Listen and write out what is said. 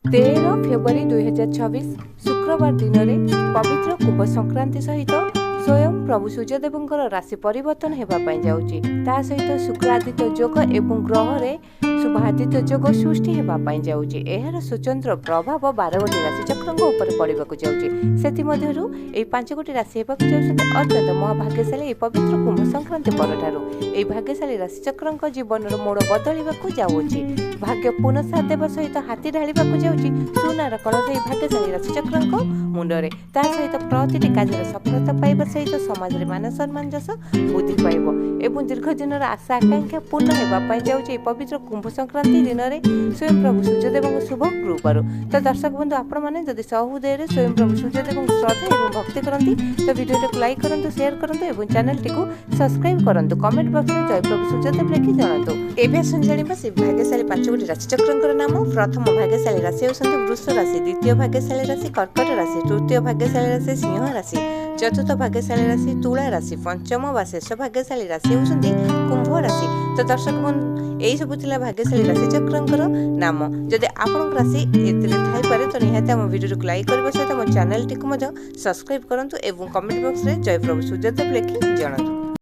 13 February 2026 शुक्रवार दिन में पवित्र कुंभ संक्रांति सहित स्वयं प्रभु सूर्यदेव राशि परिवर्तन होगापाई जाऊँगी। ता सहित शुक्रादित्य योग एवं ग्रह रे शुभादित्य योग सृष्टि होगापाई जाऊँगी। एहार स्वतंत्र प्रभाव 12 गोटी राशि चक्रंक उपर पड़ाक जाऊँगी। सेमध्यरु एई 5 गोटी राशि होगाक जाउछन्ति अत्यंत महाभाग्यशाली एई पवित्र कुंभ संक्रांति परठारु एई भाग्यशाली राशि चक्रंक जीवनर मोड़ बदलिबाकू जाउछि। भाग्य पुनः साथ देवा सहित हाथी ढालिबाकू जाउछि। सुनार कलश एई भाग्यशाली राशि चक्रंक मुंडरे ता सहित प्रतिटी कार्य सफलता पाइबा सहित समाज रे मान सम्मान जस बुद्धि पाइब एवं दीर्घ दिन आशा आकांक्षा पूर्ण होगापाई जाउछि। पवित्र कुंभ संक्रांति दिन में स्वयं प्रभु सूर्यदेव शुभ कृपारू। तो दर्शक बंधु आपण मैंने जदि सहृदय स्वयं प्रभु सूर्यदेव श्रद्धा और भक्ति करती तो वीडियो को लाइक करूँ, शेयर करूँ और चैनल टी सब्सक्राइब करूँ। कमेंट बॉक्स में जय प्रभु सूर्यदेव लिखि जनातु। एबे सुन जानिबा से भाग्यशाली 5 गोटी राशि चक्रंकर नाम। प्रथम भाग्यशाली राशि होसंत वृष राशि, द्वितीय भाग्यशाली राशि कर्कट राशि, तृतीय भाग्यशाली राशि सिंह राशि, चतुर्थ भाग्यशाली राशि तुला राशि, पंचम व शेष भाग्यशाली राशि होसंत कुंभ राशि। तो दर्शक बंधु यही सब थिला भाग्यशाली राशि चक्रंकर नाम। जदि आपन राशि एतरे थाई पारे तो निहाती हम वीडियो को लाइक करबा सहित हम चैनल टी को सब्सक्राइब करंतु एवं कमेंट बॉक्स रे जय प्रभु सूर्यदेव लिखि जणातु।